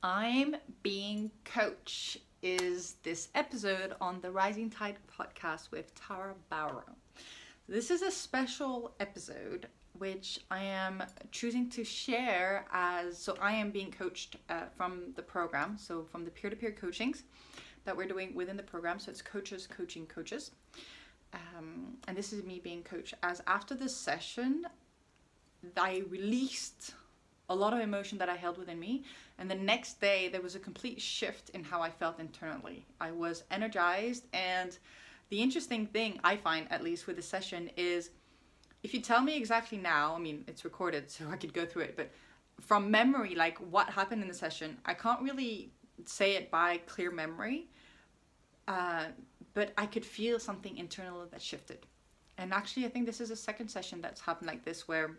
I'm Being Coach is this episode on the Rising Tide podcast with Tara Barot. This is a special episode which I am choosing to share so I am being coached from the program, so from the peer-to-peer coachings that we're doing within the program. So it's coaches coaching coaches. And this is me being coached as after this session, I released a lot of emotion that I held within me. And the next day, there was a complete shift in how I felt internally. I was energized. And the interesting thing I find, at least with the session, is if you tell me exactly now, I mean, it's recorded, so I could go through it, but from memory, like what happened in the session, I can't really say it by clear memory. But I could feel something internal that shifted. And actually, I think this is a second session that's happened like this, where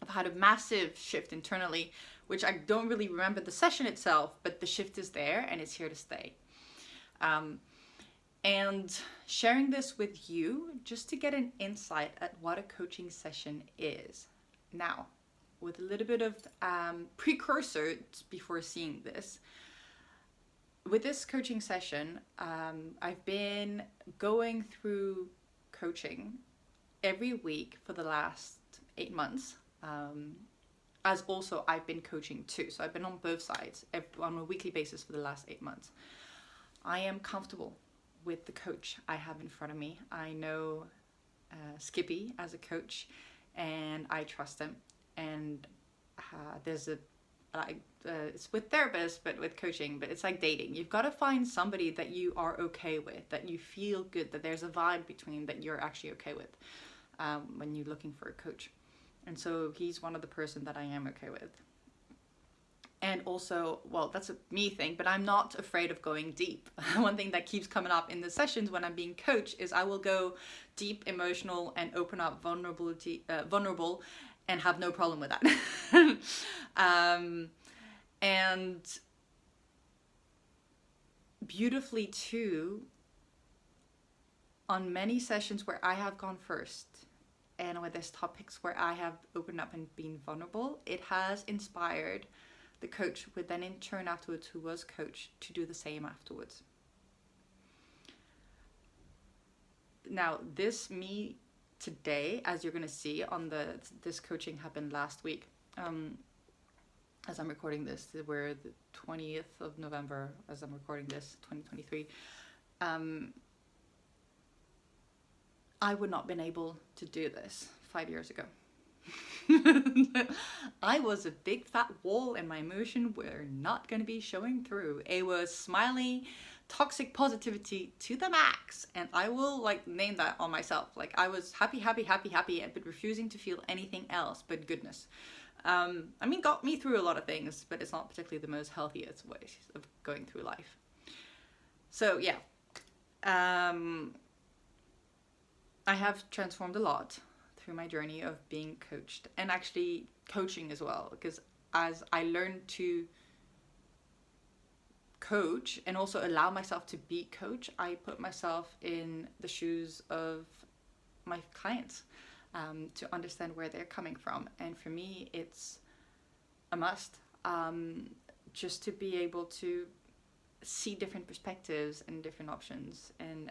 I've had a massive shift internally, which I don't really remember the session itself, but the shift is there and it's here to stay. And sharing this with you just to get an insight at what a coaching session is. Now, with a little bit of precursor before seeing this, with this coaching session, I've been going through coaching every week for the last 8 months. As also I've been coaching too. So I've been on both sides on a weekly basis for the last 8 months. I am comfortable with the coach I have in front of me. I know Skippy as a coach and I trust him. And there's it's with therapists, but with coaching, but it's like dating. You've got to find somebody that you are okay with, that you feel good, that there's a vibe between that you're actually okay with when you're looking for a coach. And so he's one of the person that I am okay with. And also, well, that's a me thing, but I'm not afraid of going deep. One thing that keeps coming up in the sessions when I'm being coached is I will go deep, emotional, and open up vulnerable, and have no problem with that. And beautifully too, on many sessions where I have gone first, and with these topics where I have opened up and been vulnerable, it has inspired the coach with then in turn afterwards who was coached to do the same afterwards. Now this me today, as you're going to see on this coaching happened last week. As I'm recording this, we're the 20th of November as I'm recording this, 2023. I would not been able to do this 5 years ago. I was a big fat wall and my emotion were not going to be showing through. It was smiley, toxic positivity to the max. And I will name that on myself. I was happy, but refusing to feel anything else but goodness. Got me through a lot of things, but it's not particularly the most healthiest ways of going through life. So yeah, I have transformed a lot through my journey of being coached and actually coaching as well, because as I learned to coach and also allow myself to be coach, I put myself in the shoes of my clients to understand where they're coming from. And for me, it's a must just to be able to see different perspectives and different options and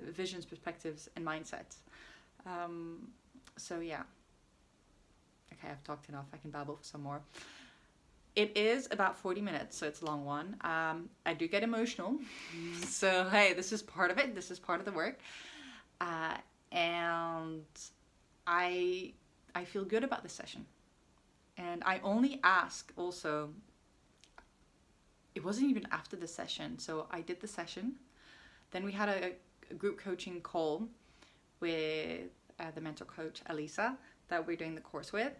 visions, perspectives, and mindsets. So yeah. Okay, I've talked enough. I can babble for some more. It is about 40 minutes, so it's a long one. I do get emotional. So hey, this is part of it. This is part of the work. And I feel good about this session. And I only ask also, it wasn't even after the session. So I did the session. Then we had a group coaching call with the mentor coach, Elisa, that we're doing the course with.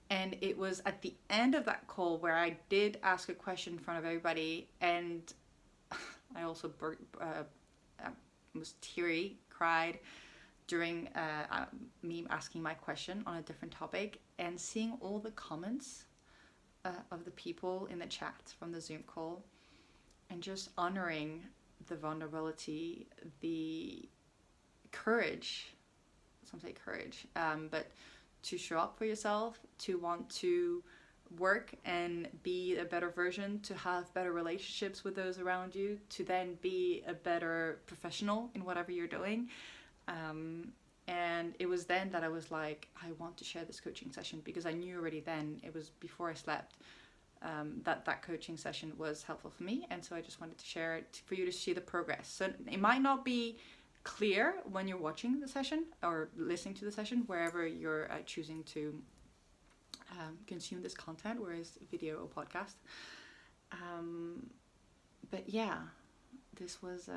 And it was at the end of that call where I did ask a question in front of everybody. And I also was teary, cried during me asking my question on a different topic, and seeing all the comments of the people in the chat from the Zoom call, and just honoring the vulnerability, the courage, some say courage, but to show up for yourself, to want to work and be a better version, to have better relationships with those around you, to then be a better professional in whatever you're doing. And it was then that I was like, I want to share this coaching session, because I knew already then, it was before I slept, that coaching session was helpful for me. And so I just wanted to share it for you to see the progress. So it might not be clear when you're watching the session or listening to the session, wherever you're choosing to consume this content, whereas video or podcast. But yeah, this was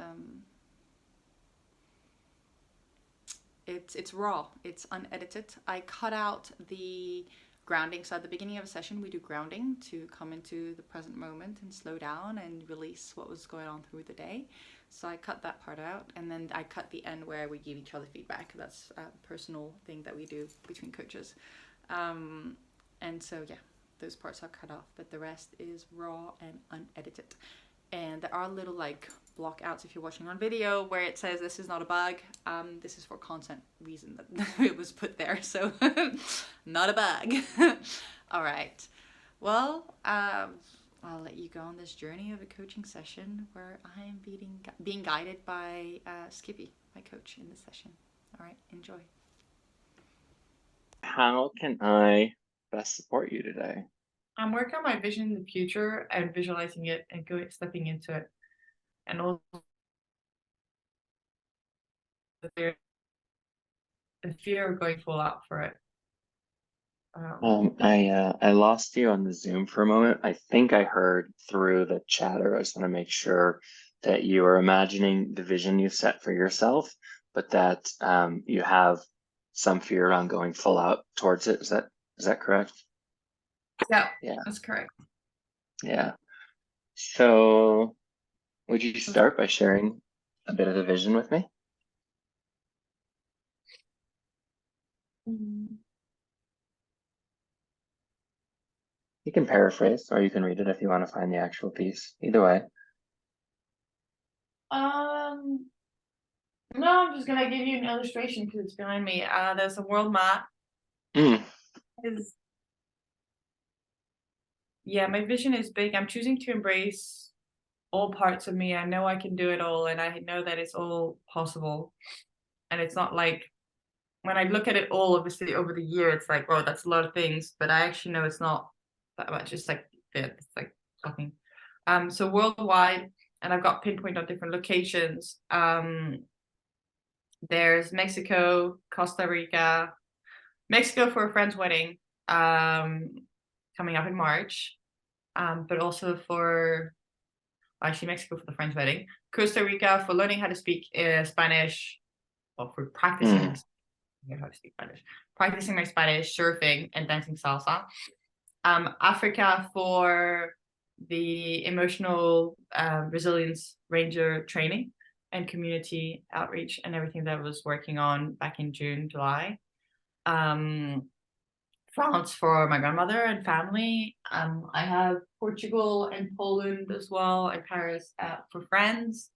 it's raw, it's unedited. I cut out the grounding. So at the beginning of a session, we do grounding to come into the present moment and slow down and release what was going on through the day. So I cut that part out, and then I cut the end where we give each other feedback. That's a personal thing that we do between coaches. And so yeah, those parts are cut off, but the rest is raw and unedited. And there are little like block outs if you're watching on video where it says this is not a bug. This is for content reason that it was put there, so not a bug. All right, well, I'll let you go on this journey of a coaching session where I am being guided by Skippy, my coach in this session. All right, enjoy. How can I best support you today? I'm working on my vision in the future and visualizing it and stepping into it. And also the fear of going full out for it. I lost you on the Zoom for a moment. I think I heard through the chatter. I just want to make sure that you are imagining the vision you set for yourself, but that you have some fear around going full out towards it. Is that correct? Yeah, Yeah. that's correct. Yeah. So would you start by sharing a bit of the vision with me? You can paraphrase, or you can read it if you want to find the actual piece. Either way. No, I'm just gonna give you an illustration because it's behind me. There's a world map. Yeah, my vision is big. I'm choosing to embrace all parts of me. I know I can do it all, and I know that it's all possible. And it's not like, when I look at it all, obviously over the year, it's like, oh, that's a lot of things. But I actually know it's not that much. It's like, yeah, it's like nothing. So worldwide, and I've got pinpoint on different locations. There's Mexico, Costa Rica, Mexico for a friend's wedding, coming up in March. But also for Mexico for the friend's wedding, Costa Rica for learning how to speak Spanish, or for practicing how to speak Spanish, practicing my Spanish, surfing, and dancing salsa. Africa for the emotional resilience ranger training and community outreach and everything that I was working on back in June, July. France for my grandmother and family. I have Portugal and Poland as well, and Paris for friends.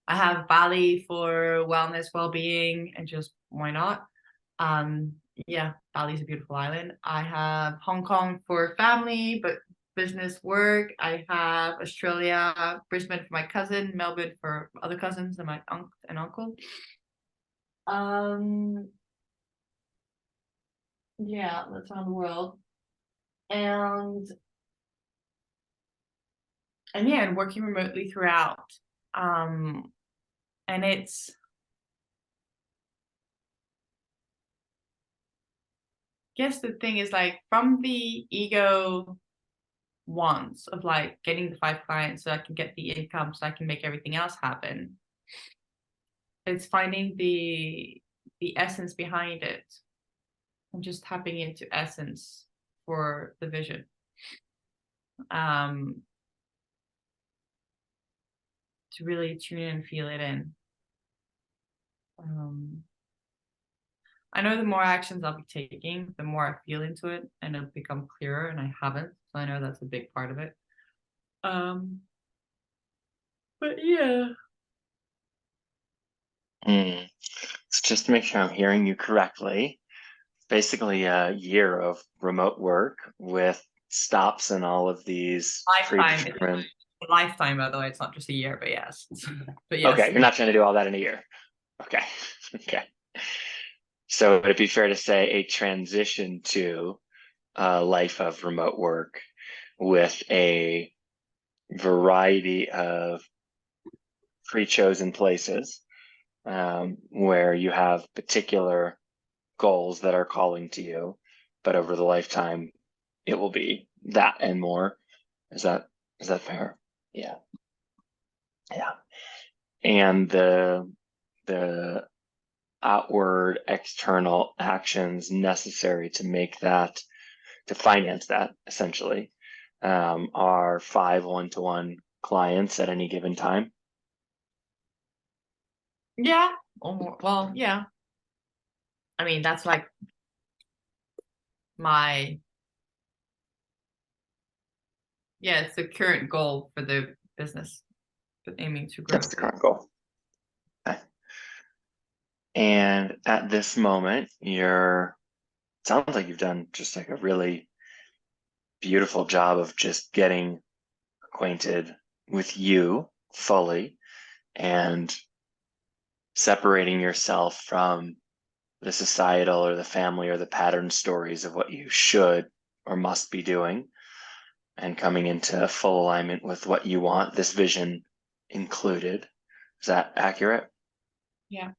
I have Bali for wellness, well-being, and just why not? Yeah, Bali's a beautiful island. I have Hong Kong for family, but business work. I have Australia, Brisbane for my cousin, Melbourne for other cousins and my aunt and uncle. Yeah, that's around the world. And yeah, and working remotely throughout. And it's, I guess the thing is, like, from the ego wants of like getting the 5 clients so I can get the income so I can make everything else happen, it's finding the essence behind it and just tapping into essence for the vision. To really tune in and feel it in. I know the more actions I'll be taking, the more I feel into it, and it'll become clearer, and I haven't, so I know that's a big part of it. But yeah. So just to make sure I'm hearing you correctly, basically a year of remote work with stops and all of these Lifetime. predetermined. It's a lifetime, by the way. It's not just a year, but yes. But yes. Okay, you're not trying to do all that in a year. Okay. Okay. So would it be fair to say a transition to a life of remote work with a variety of pre-chosen places where you have particular goals that are calling to you, but over the lifetime, it will be that and more. Is that fair? Yeah. Yeah. And the outward external actions necessary to make that, to finance that essentially, are 5 one-to-one clients at any given time. Yeah. Or more. Well, yeah. I mean, that's like it's the current goal for the business, but aiming to grow. That's the current goal. Okay. And at this moment, sounds like you've done just like a really beautiful job of just getting acquainted with you fully and separating yourself from the societal or the family or the pattern stories of what you should or must be doing, and coming into full alignment with what you want, this vision included. Is that accurate? Yeah.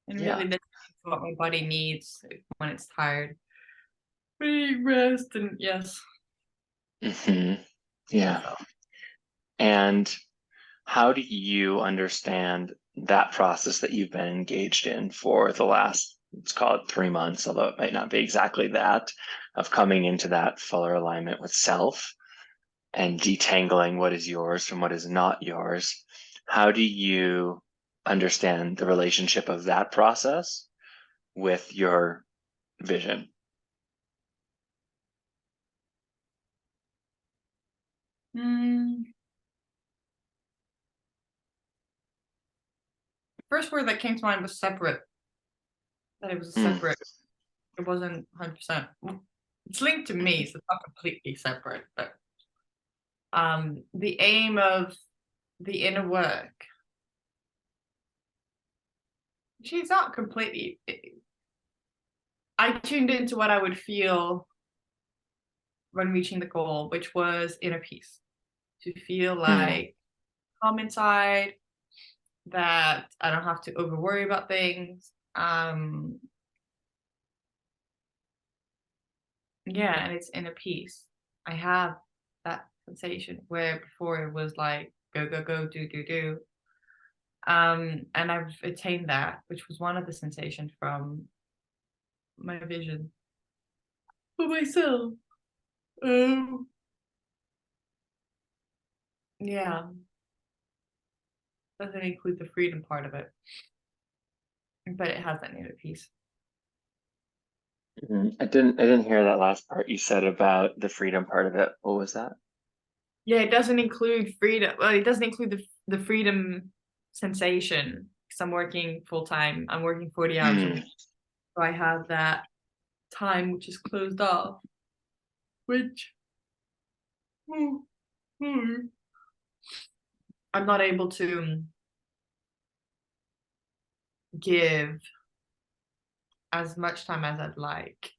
And Yeah. really listening to what my body needs when it's tired. Rest and yes. Mm-hmm. Yeah. So, And how do you understand that process that you've been engaged in for the last, let's call it 3 months, although it might not be exactly that, of coming into that fuller alignment with self and detangling what is yours from what is not yours? How do you understand the relationship of that process with your vision? first word that came to mind was separate. That it was a separate. It wasn't 100%. It's linked to me, so it's not completely separate. But the aim of the inner work, she's not completely. I tuned into what I would feel when reaching the goal, which was inner peace. To feel like calm inside, that I don't have to over worry about things. Yeah, and it's inner peace. I have that sensation where before it was like go, go, go, do, do, do. And I've attained that, which was one of the sensations from my vision for myself. Yeah, doesn't include the freedom part of it, but it has that inner peace. I didn't hear that last part you said about the freedom part of it. What was that? Yeah, it doesn't include freedom. Well, it doesn't include the freedom sensation because I'm working full time. I'm working 40 hours a week, so I have that time which is closed off, which I'm not able to give as much time as I'd like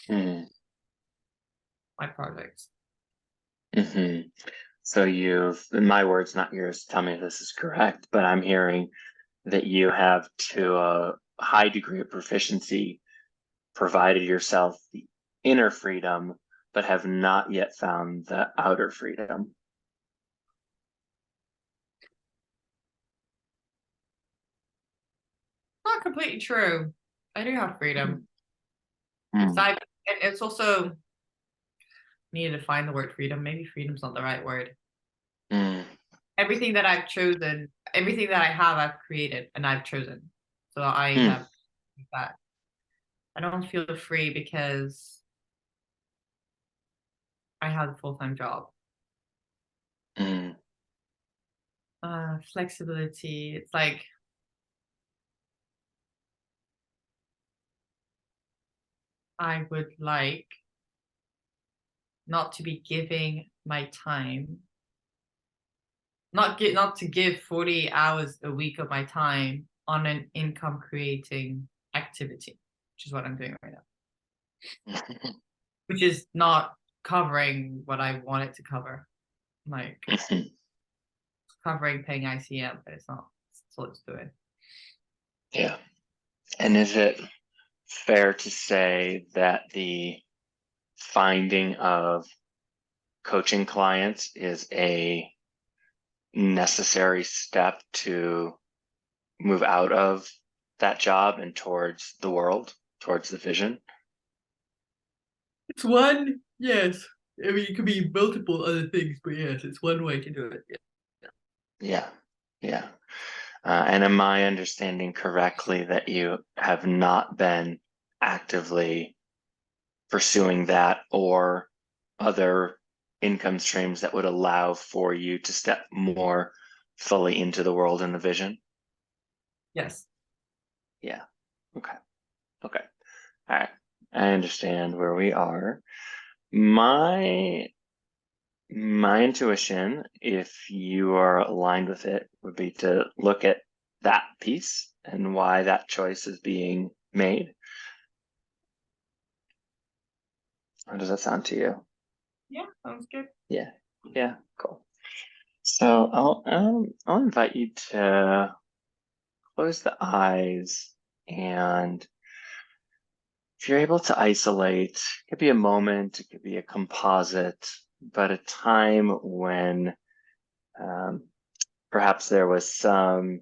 my projects. So you've, in my words, not yours, tell me if this is correct, but I'm hearing that you have, to a high degree of proficiency, provided yourself the inner freedom, but have not yet found the outer freedom. Not completely true. I do have freedom. Mm. And it's also needed to find the word freedom. Maybe freedom's not the right word. Everything that I've chosen, everything that I have, I've created and I've chosen. So I have that. I don't feel free because I have a full-time job. Flexibility. It's like I would like not to be giving my time, not to give 40 hours a week of my time on an income creating activity, which is what I'm doing right now, which is not covering what I want it to cover, like covering paying ICM, but it's not. That's what it's doing. Yeah. And is it fair to say that the finding of coaching clients is a necessary step to move out of that job and towards the world, towards the vision? It's one, yes. I mean, it could be multiple other things, but yes, it's one way to do it. Yeah. Yeah. And am I understanding correctly that you have not been actively pursuing that or other income streams that would allow for you to step more fully into the world and the vision? Yes. Yeah. Okay. Okay. All right. I understand where we are. My intuition, if you are aligned with it, would be to look at that piece and why that choice is being made. How does that sound to you? Yeah, sounds good. Yeah. Yeah. Cool. So I'll invite you to close the eyes, and if you're able to isolate, it could be a moment, it could be a composite, but a time when perhaps there was some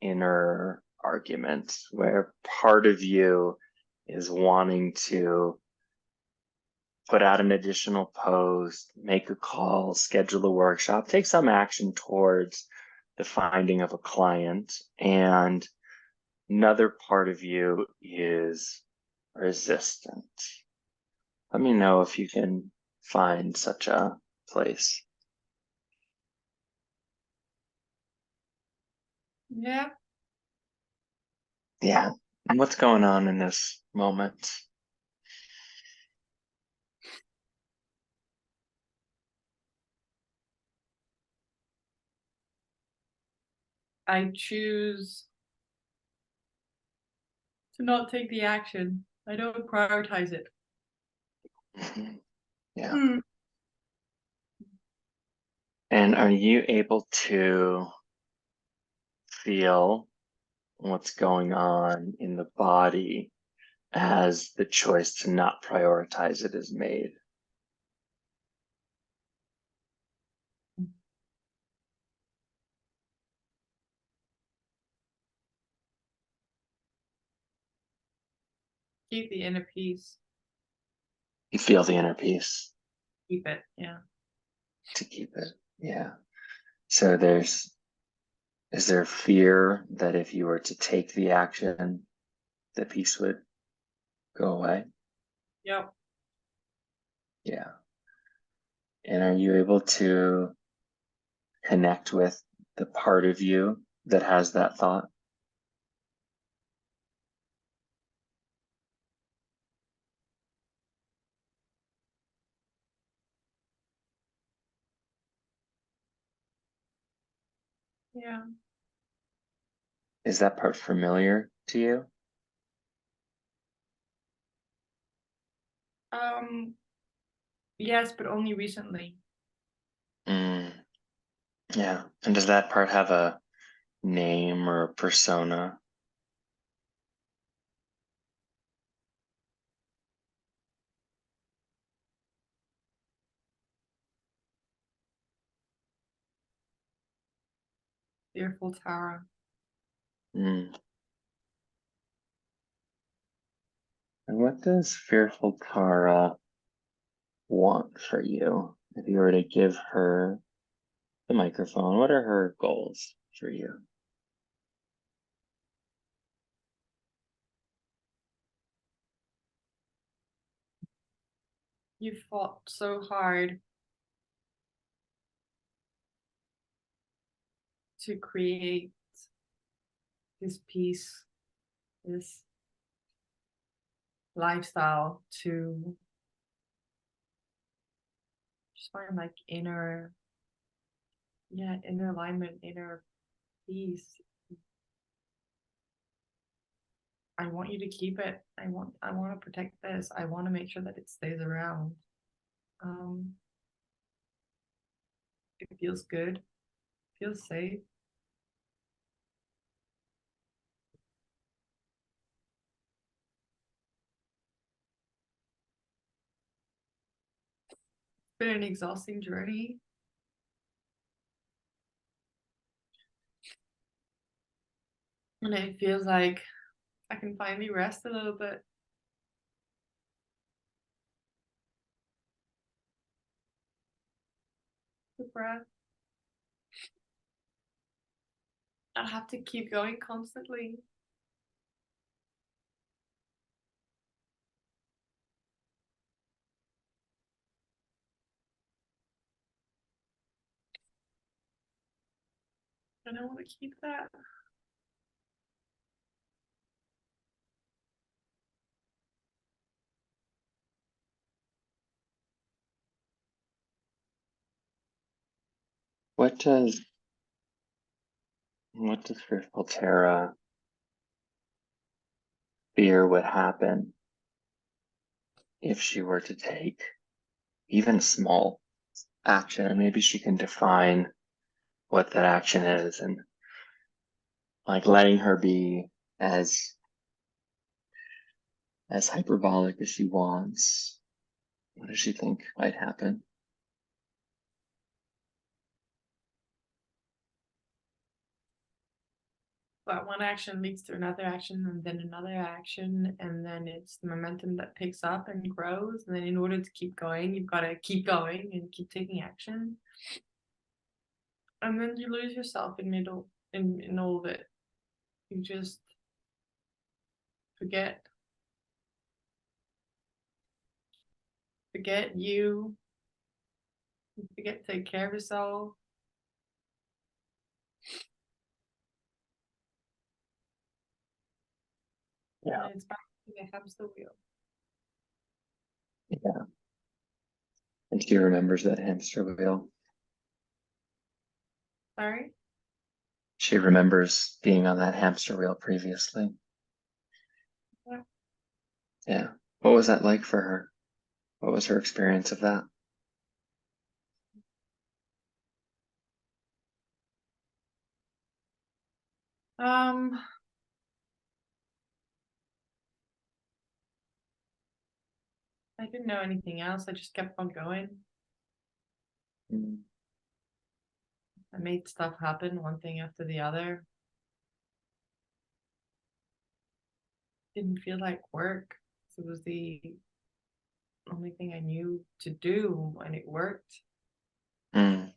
inner argument where part of you is wanting to put out an additional post, make a call, schedule a workshop, take some action towards the finding of a client. And another part of you is resistant. Let me know if you can find such a place. Yeah. Yeah. And what's going on in this moment? I choose to not take the action. I don't prioritize it. Yeah. And are you able to feel what's going on in the body as the choice to not prioritize it is made? Keep the inner peace. You feel the inner peace Keep it. Yeah. to keep it. Yeah. So is there fear that if you were to take the action, the peace would go away? Yep. Yeah. And are you able to connect with the part of you that has that thought? Yeah. Is that part familiar to you? Yes, but only recently. Mm, yeah. And does that part have a name or a persona? Fearful Tara. Mm. And what does fearful Tara want for you? If you were to give her the microphone, what are her goals for you? You fought so hard to create this peace, this lifestyle, to just find like inner alignment, inner peace. I want you to keep it. I want to protect this. I want to make sure that it stays around. It feels good, feels safe. It's been an exhausting journey. And it feels like I can finally rest a little bit. The breath. I have to keep going constantly. And I want to keep that. What does Fearful Tara fear would happen if she were to take even small action? And maybe she can define what that action is, and like letting her be as hyperbolic as she wants. What does she think might happen? But one action leads to another action and then another action, and then it's the momentum that picks up and grows. And then in order to keep going, you've got to keep going and keep taking action. And then you lose yourself in all of it. You just forget you. You forget to take care of yourself. Yeah. And it's back to the hamster wheel. Yeah. And she remembers that hamster wheel. Sorry? She remembers being on that hamster wheel previously. Yeah. Yeah. What was that like for her? What was her experience of that? I didn't know anything else. I just kept on going. Mm. I made stuff happen, one thing after the other. Didn't feel like work. It was the only thing I knew to do, and it worked. Mm.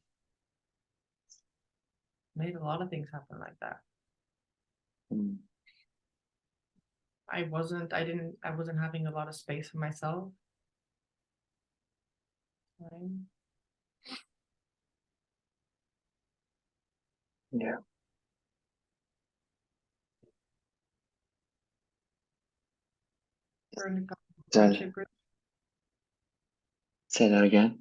Made a lot of things happen like that. Mm. I wasn't having a lot of space for myself. Right? Yeah. We're in a couple of Say friendship groups. that again.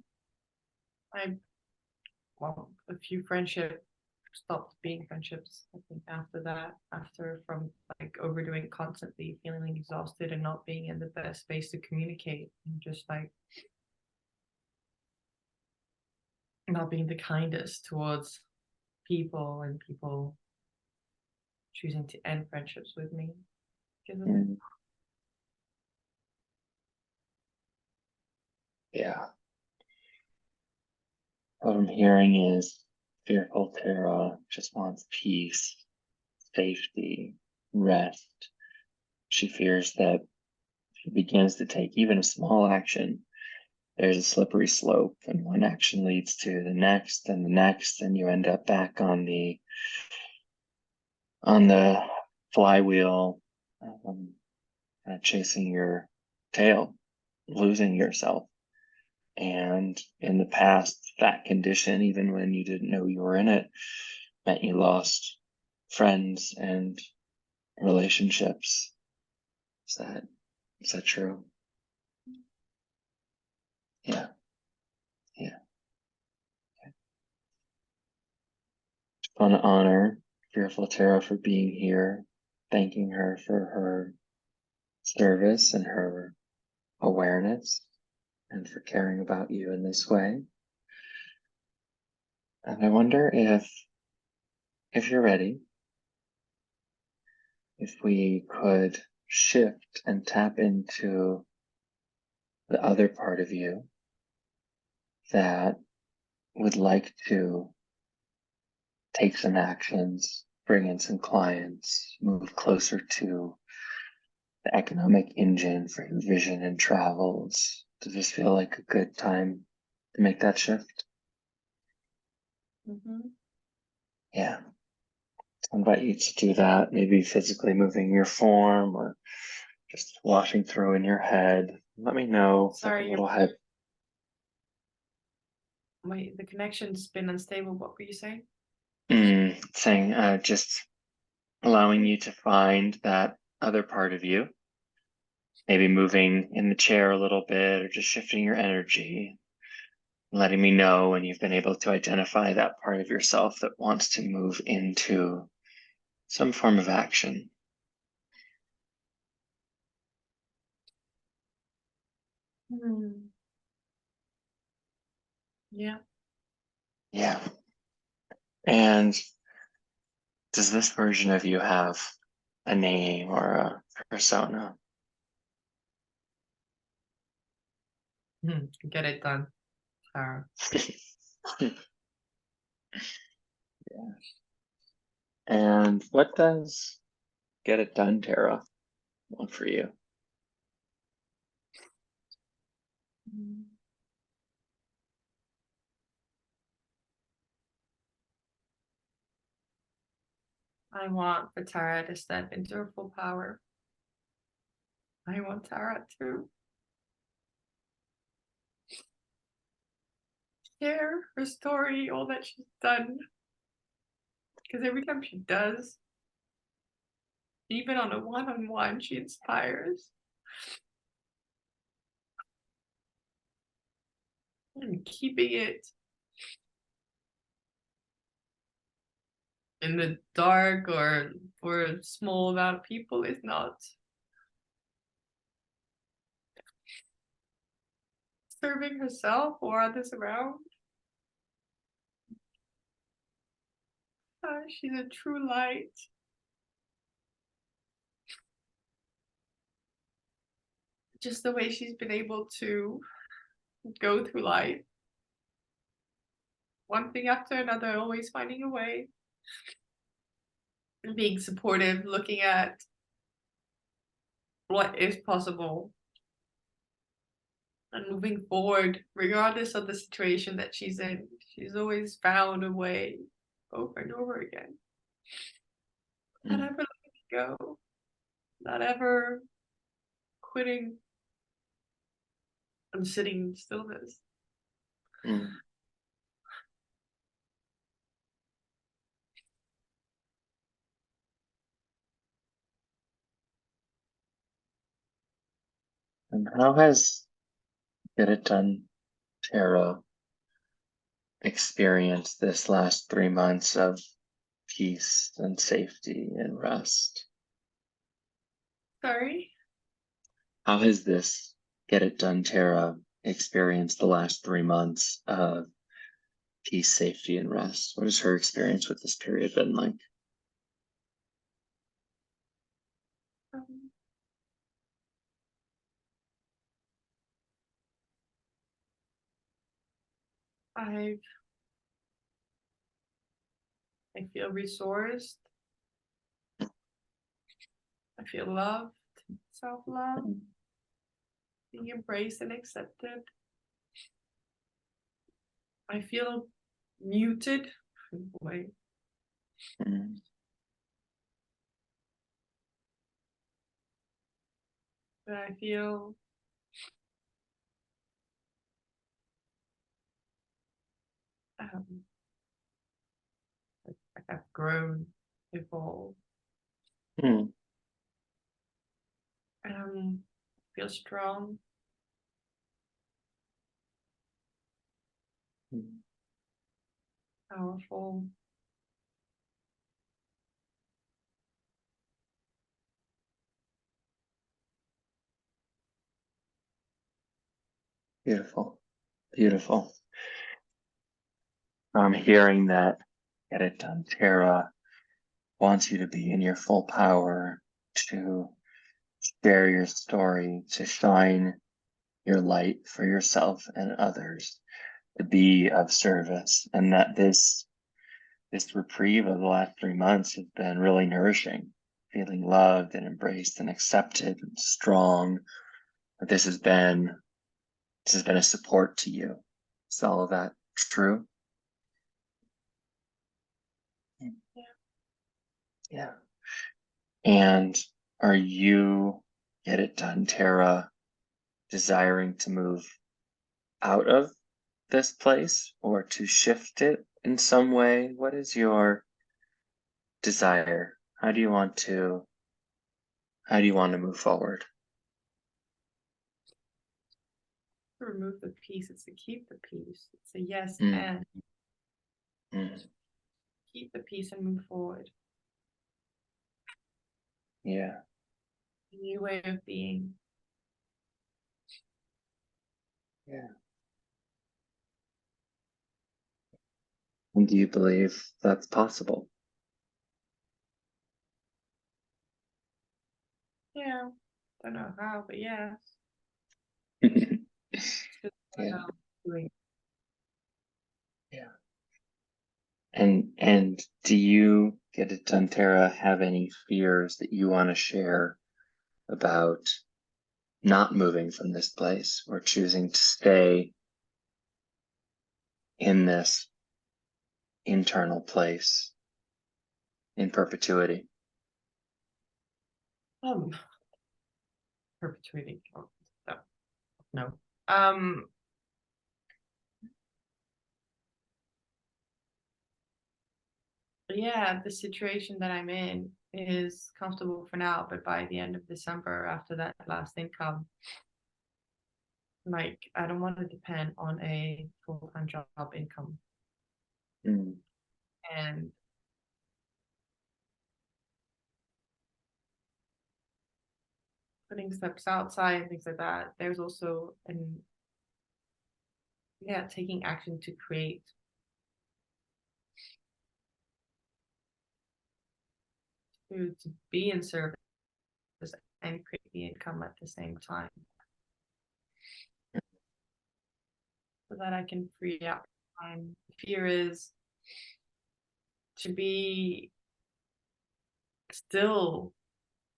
A few friendship stopped being friendships. I think after from like overdoing constantly, feeling exhausted and not being in the best space to communicate, and just like not being the kindest towards people, and people choosing to end friendships with me because of it. Mm. Yeah. What I'm hearing is Fearful Tara just wants peace, safety, rest. She fears that if she begins to take even a small action, there's a slippery slope, and one action leads to the next and the next, and you end up back on the flywheel, chasing your tail, losing yourself. And in the past, that condition, even when you didn't know you were in it, meant you lost friends and relationships. Is that true? Yeah. Yeah. I want to honor Fearful Tara for being here, thanking her for her service and her awareness and for caring about you in this way. And I wonder if you're ready, if we could shift and tap into the other part of you that would like to take some actions, bring in some clients, move closer to the economic engine for your vision and travels. Does this feel like a good time to make that shift? Mm-hmm. Yeah. I invite you to do that, maybe physically moving your form or just washing through in your head. Let me know. Sorry, a little head. the connection's been unstable. What were you saying? Saying just allowing you to find that other part of you, maybe moving in the chair a little bit or just shifting your energy, letting me know when you've been able to identify that part of yourself that wants to move into some form of action. Yeah. Yeah. And does this version of you have a name or a persona? Get it done, Sarah. Yeah. And what does Get It Done, Tara, want for you? I want for Tara to step into her full power. I want Tara to share her story, all that she's done. Because every time she does, even on a one-on-one, she inspires. And keeping it in the dark or for a small amount of people is not serving herself or others around. She's a true light. Just the way she's been able to go through life, one thing after another, always finding a way, and being supportive, looking at what is possible, and moving forward, regardless of the situation that she's in. She's always found a way over and over again. Not ever letting go, not ever quitting and sitting in stillness. And how has Get It Done, Tara, experienced this last 3 months of peace and safety and rest? Sorry? How has this Get It Done, Tara, experienced the last 3 months of peace, safety, and rest? What has her experience with this period been like? I feel resourced. I feel loved, self-love, being embraced and accepted. I feel muted in a way. But I feel like I've grown, evolved. Feel strong. Powerful. Beautiful. Beautiful. I'm hearing that Get It Done Tara wants you to be in your full power, to share your story, to shine your light for yourself and others, to be of service, and that this reprieve of the last 3 months has been really nourishing, feeling loved and embraced and accepted and strong. This has been a support to you. Is all of that true? Yeah. And are you, Get It Done, Tara, desiring to move out of this place or to shift it in some way? What is your desire? How do you want to move forward? To remove the peace, it's to keep the peace. It's a yes Mm. and Mm. keep the peace and move forward. Yeah. A new way of being. Yeah. And do you believe that's possible? Yeah. Don't know how, but yes. Yeah. Doing. Yeah. And do you, Get It Done, Tara, have any fears that you want to share about not moving from this place or choosing to stay in this internal place in perpetuity? Perpetuating. Oh, no. Yeah, the situation that I'm in is comfortable for now, but by the end of December, after that last income, like I don't want to depend on a full-time job income. Mm. And putting steps outside and things like that, there's also taking action to create to be in service and create the income at the same time, so that I can free up time. Fear is to be still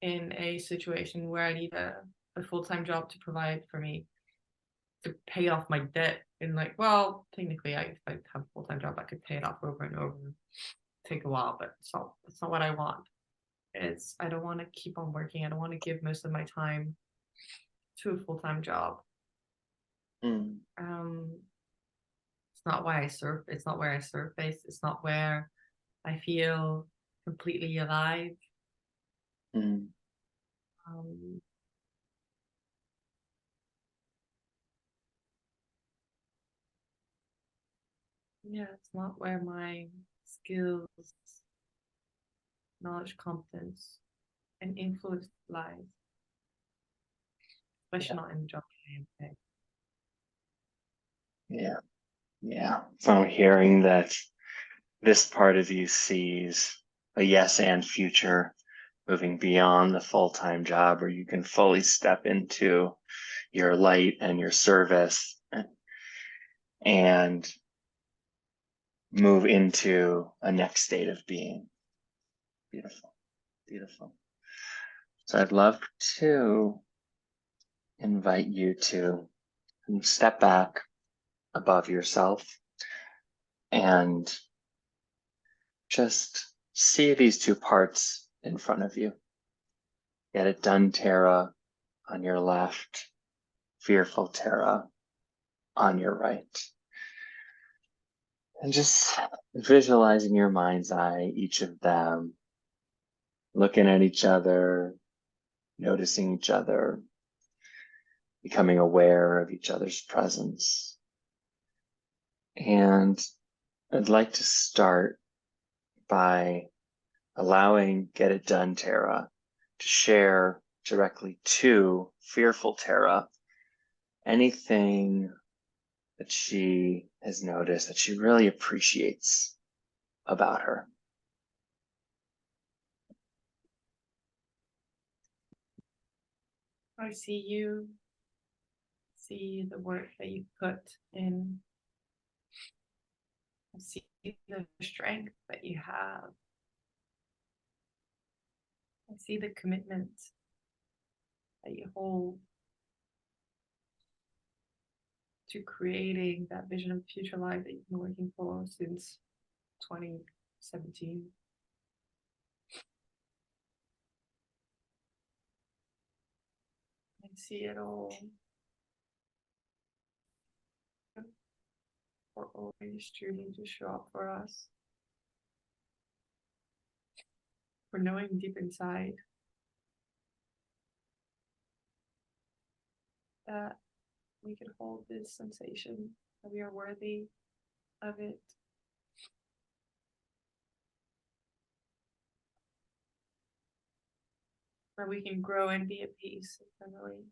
in a situation where I need a full-time job to provide for me, to pay off my debt. And like, well, technically, if I have a full-time job, I could pay it off over and over. Take a while, but it's not what I want. I don't want to keep on working. I don't want to give most of my time to a full-time job. Mm. It's not why I surf. It's not where I surface. It's not where I feel completely alive. Mm. Yeah, it's not where my skills, knowledge, competence, and influence lies, especially not in the job I am in. Yeah. Yeah. So I'm hearing that this part of you sees a yes and future moving beyond the full-time job where you can fully step into your light and your service and move into a next state of being. Beautiful. Beautiful. So I'd love to invite you to step back above yourself and just see these two parts in front of you. Get It Done, Tara, on your left, fearful Tara on your right. And just visualize in your mind's eye each of them, looking at each other, noticing each other, becoming aware of each other's presence. And I'd like to start by allowing Get It Done Tara to share directly to fearful Tara anything that she has noticed that she really appreciates about her. I see the work that you put in. I see the strength that you have. I see the commitment that you hold to creating that vision of future life that you've been working for since 2017. I see it all. For always choosing to show up for us. For knowing deep inside that we can hold this sensation, that we are worthy of it. That we can grow and be at peace internally.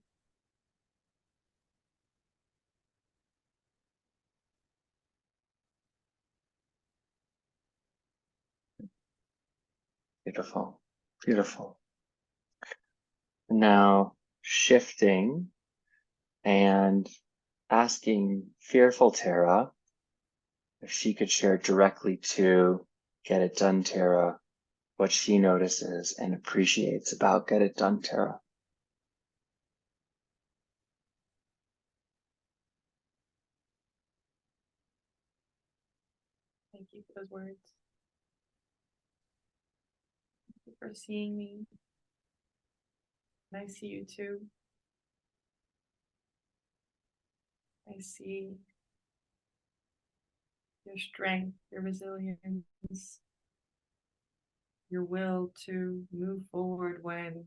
Beautiful, beautiful. Now shifting and asking fearful Tara if she could share directly to Get It Done Tara what she notices and appreciates about Get It Done Tara. Thank you for those words. Thank you for seeing me. And I see you too. I see your strength, your resilience, your will to move forward when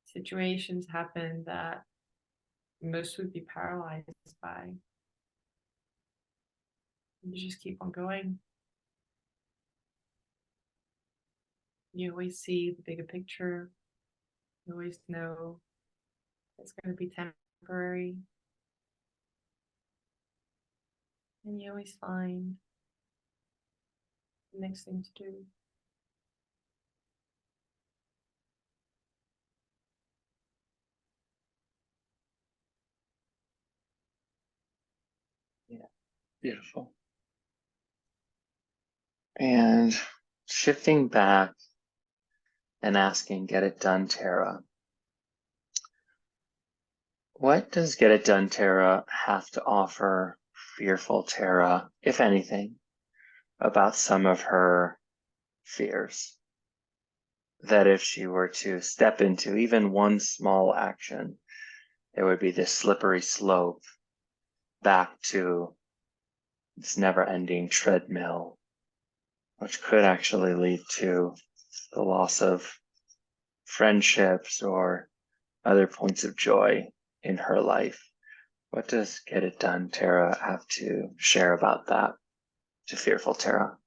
situations happen that most would be paralyzed by. You just keep on going. You always see the bigger picture. You always know it's going to be temporary. And you always find the next thing to do. Yeah. Beautiful. And shifting back and asking Get It Done Tara, what does Get It Done Tara have to offer fearful Tara, if anything, about some of her fears? That if she were to step into even one small action, there would be this slippery slope back to this never-ending treadmill, which could actually lead to the loss of friendships or other points of joy in her life. What does Get It Done Tara have to share about that to fearful Tara?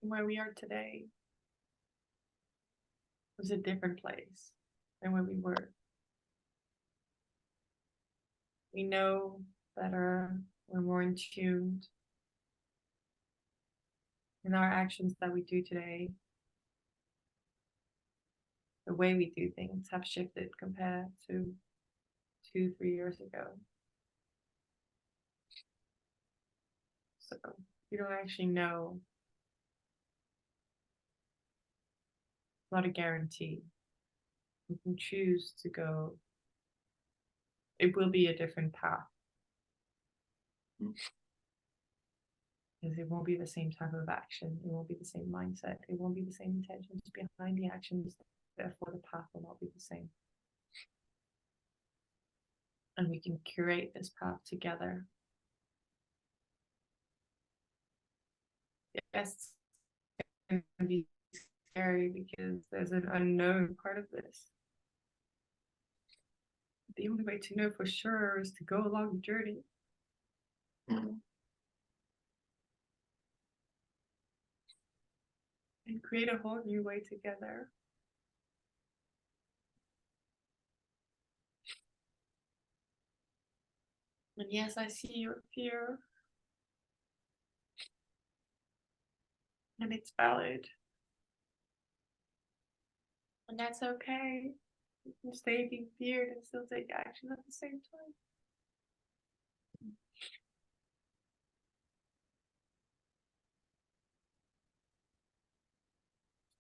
Where we are today was a different place than where we were. We know better, we're more in tune. And our actions that we do today, the way we do things have shifted compared to 2-3 years ago. So you don't actually know. It's not a guarantee. You can choose to go. It will be a different path. Because it won't be the same type of action. It won't be the same mindset. It won't be the same intentions behind the actions. Therefore, the path will not be the same. And we can curate this path together. Yes, it can be scary because there's an unknown part of this. The only way to know for sure is to go along the journey. And create a whole new way together. And yes, I see your fear. And it's valid. And that's okay. You can stay being feared and still take action at the same time.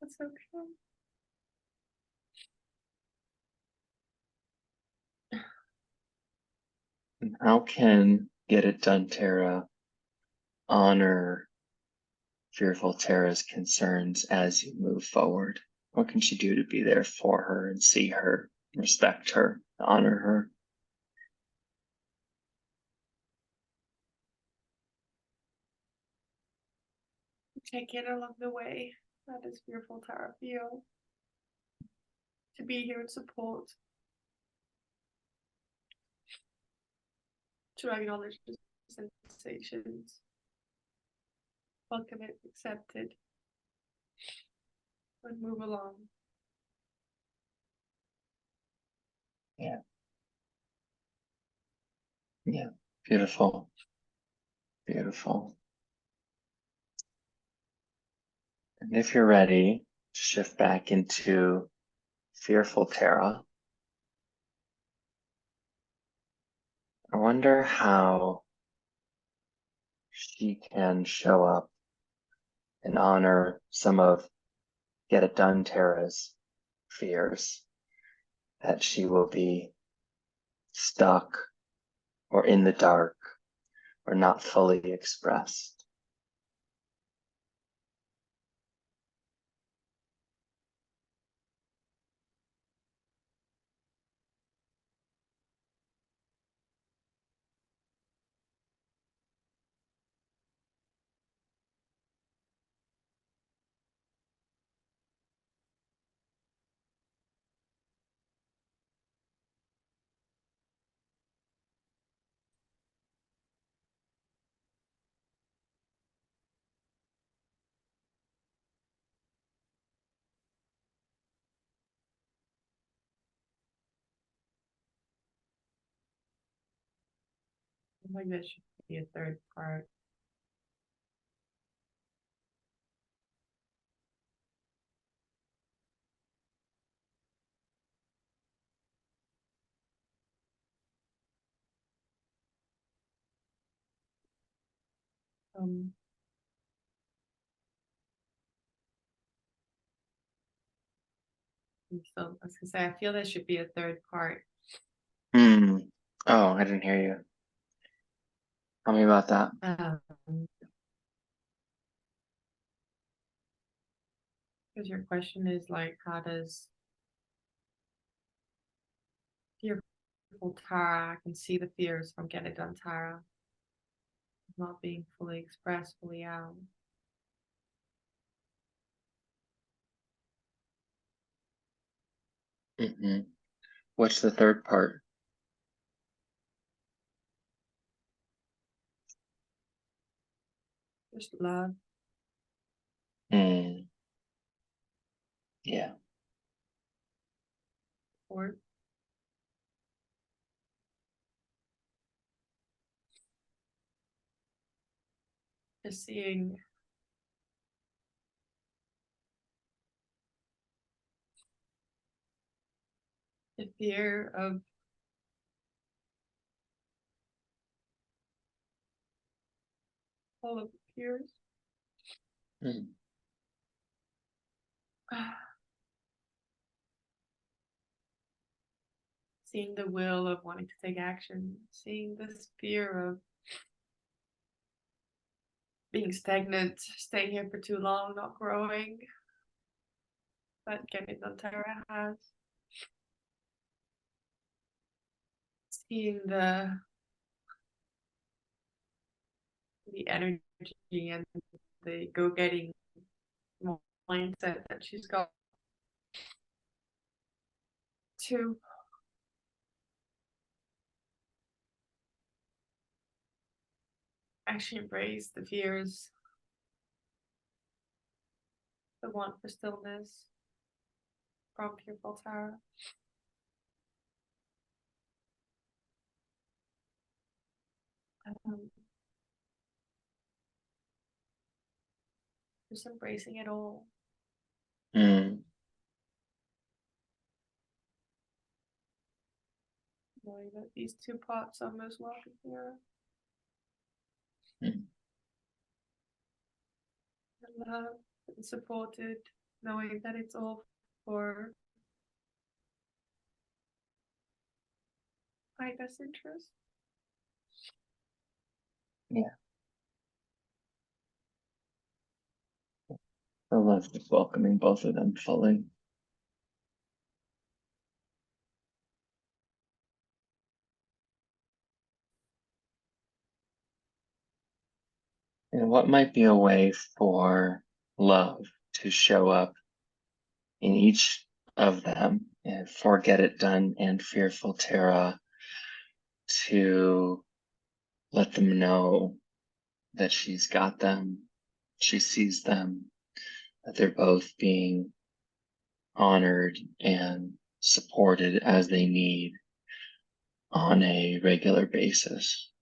That's okay. And how can Get It Done Tara honor fearful Tara's concerns as you move forward? What can she do to be there for her and see her, respect her, honor her? Take it along the way. That is fearful Tara feel. To be here and support. To acknowledge the sensations. Welcome it, accept it. And move along. Yeah. Yeah. Beautiful. Beautiful. And if you're ready, shift back into fearful Tara. I wonder how she can show up and honor some of Get It Done Tara's fears, that she will be stuck or in the dark or not fully expressed. I think that should be a third part. So I was gonna say, I feel there should be a third part. Oh, I didn't hear you. Tell me about that. Because your question is like, how does fearful Tara, I can see the fears from Get It Done Tara, not being fully expressed, fully out. What's the third part? Just love. Yeah. Support. Just seeing the fear of all of the fears. Seeing the will of wanting to take action, seeing this fear of being stagnant, staying here for too long, not growing, that Get It Done Tara has. Seeing the energy and the go-getting mindset that she's got to actually embrace the fears, the want for stillness from fearful Tara. Just embracing it all. Mm. Knowing that these two parts are most welcome here. Mm. And loved and supported, knowing that it's all for my best interest. Yeah. I love just welcoming both of them fully. And what might be a way for love to show up in each of them, and for Get It Done and Fearful Tara, to let them know that she's got them, she sees them, that they're both being honored and supported as they need on a regular basis.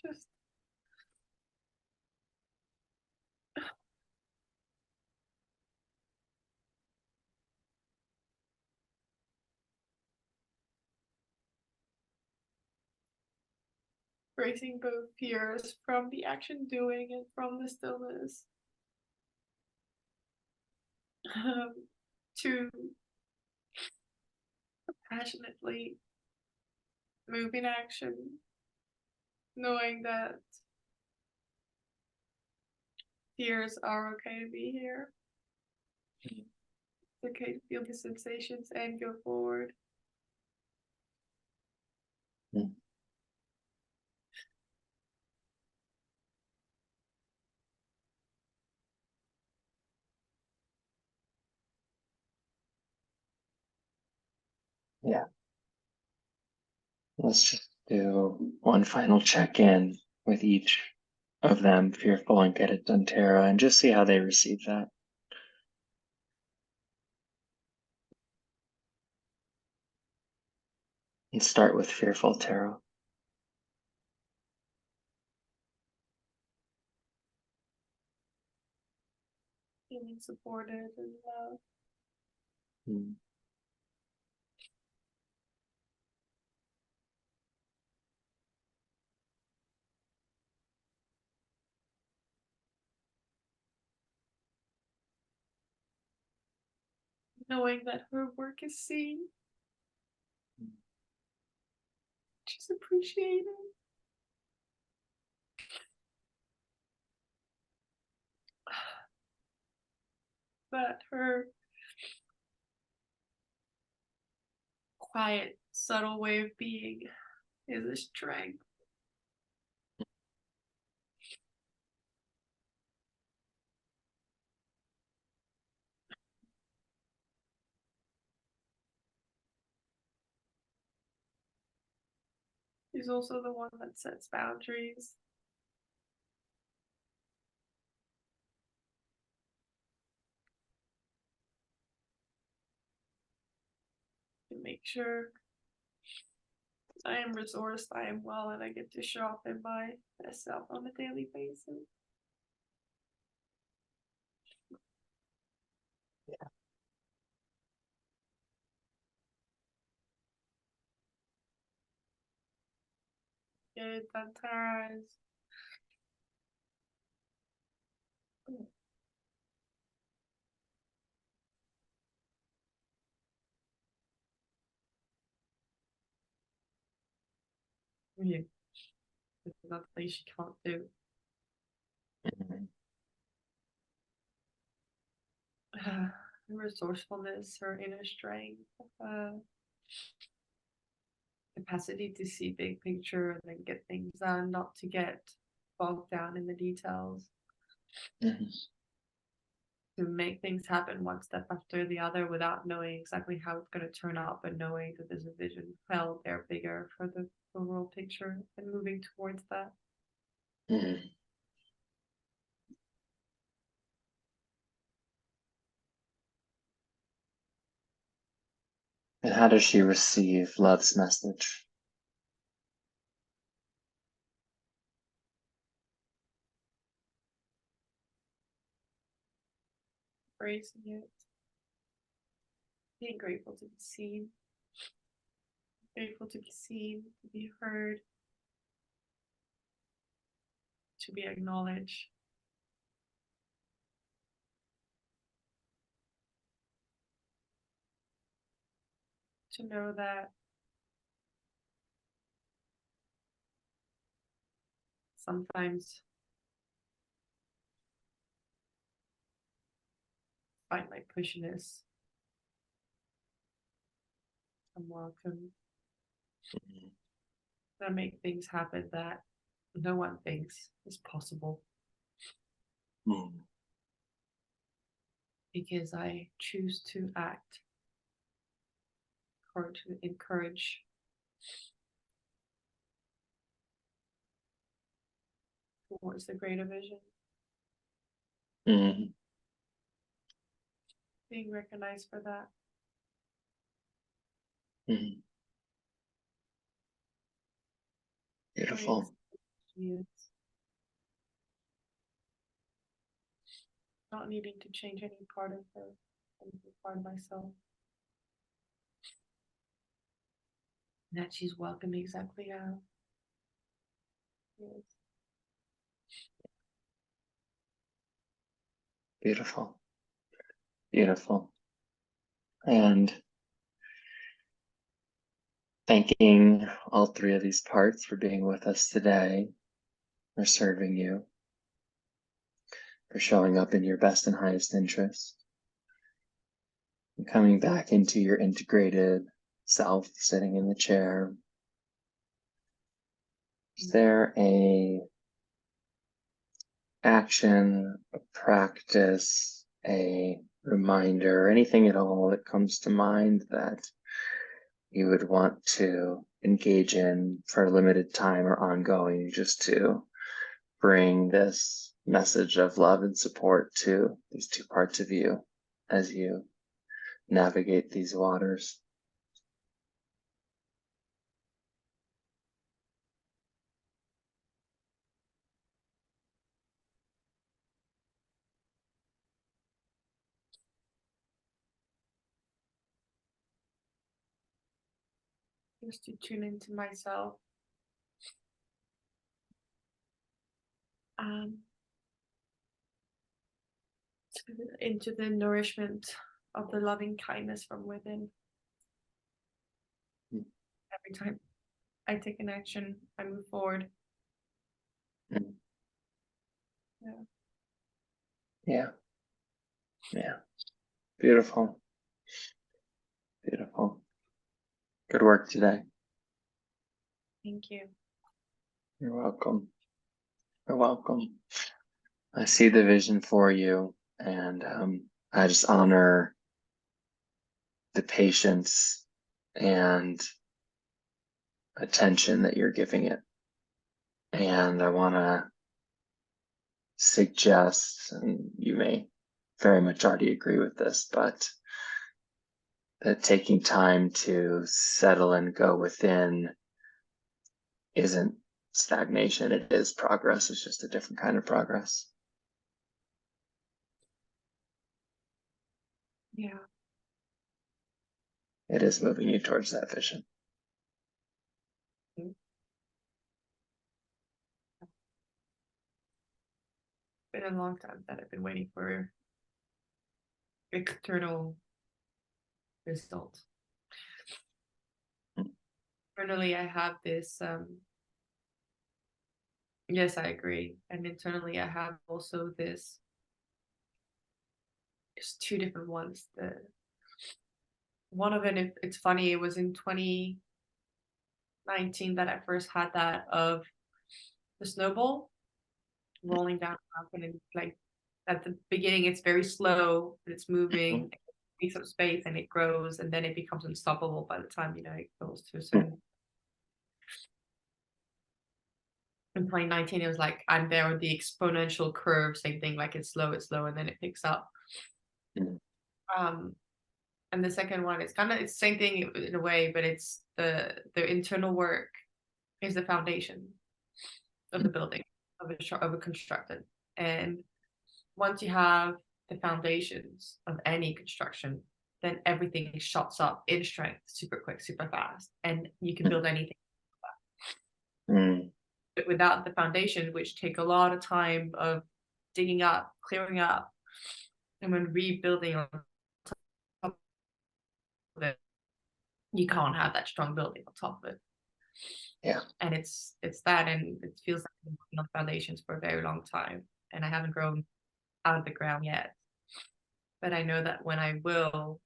Just bracing both fears from the action doing and from the stillness. To passionately move in action, knowing that fears are okay to be here. It's okay to feel the sensations and go forward. Mm. Yeah. Let's just do one final check-in with each of them, Fearful and Get It Done Tara, and just see how they receive that. And start with Fearful Tara. Feeling supported and loved. Mm. Knowing that her work is seen. She's appreciated. That her quiet, subtle way of being is a strength. She's also the one that sets boundaries. To make sure I am resourced, I am well, and I get to show up in my best self on a daily basis. Yeah. Good, Tara's. Yeah. There's nothing she can't do. Mhm. Her resourcefulness, her inner strength, capacity to see big picture and then get things done, not to get bogged down in the details. Mhm. to make things happen one step after the other without knowing exactly how it's going to turn out, but knowing that there's a vision held there bigger for the overall picture and moving towards that. Mm. And how does she receive love's message? Embracing it, being grateful to be seen, to be heard, to be acknowledged. To know that sometimes, despite my pushiness, I'm welcome. I make things happen that no one thinks is possible. Mm. Because I choose to act or to encourage towards the greater vision, Mm. being recognized for that. Mm. Beautiful. Not needing to change any part of her, any part of myself. That she's welcome exactly how she is. Beautiful. Beautiful. And thanking all three of these parts for being with us today, for serving you, for showing up in your best and highest interest, and coming back into your integrated self, sitting in the chair. Is there a action, a practice, a reminder, anything at all that comes to mind that you would want to engage in for a limited time or ongoing, just to bring this message of love and support to these two parts of you as you navigate these waters? Just to tune into myself. Into the nourishment of the loving kindness from within. Mm. Every time I take an action, I move forward. Mm. Yeah. Yeah. Yeah. Beautiful. Beautiful. Good work today. Thank you. You're welcome. You're welcome. I see the vision for you, and I just honor the patience and attention that you're giving it. And I want to suggest, and you may very much already agree with this, but that taking time to settle and go within isn't stagnation. It is progress. It's just a different kind of progress. Yeah. It is moving you towards that vision. Been a long time that I've been waiting for external results. Internally, I have this. Yes, I agree. And internally, I have also this. It's two different ones. The one of it, it's funny. It was in 2019 that I first had that of the snowball rolling down a mountain and like at the beginning it's very slow, it's moving, it takes up space and it grows, and then it becomes unstoppable by the time, you know, it goes to a certain. In 2019, it was like I'm there with the exponential curve, same thing, like it's slow, and then it picks up. Mhm. And the second one is kind of it's the same thing in a way, but it's the internal work is the foundation of the building, of a construction. And once you have the foundations of any construction, then everything shots up in strength super quick, super fast, and you can build anything. Mm. But without the foundation, which take a lot of time of digging up, clearing up, and when rebuilding on top of it, you can't have that strong building on top of it. Yeah. And it's that, and it feels like I've been working on foundations for a very long time, and I haven't grown out of the ground yet. But I know that when I will,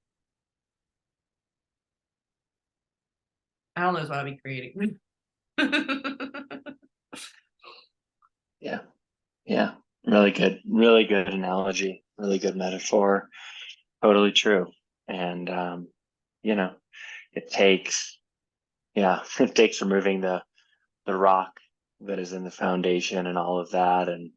I don't know what I'll be creating. Yeah. Yeah. Really good analogy, really good metaphor. Totally true. And you know, it takes, yeah, it takes removing the rock that is in the foundation and all of that, and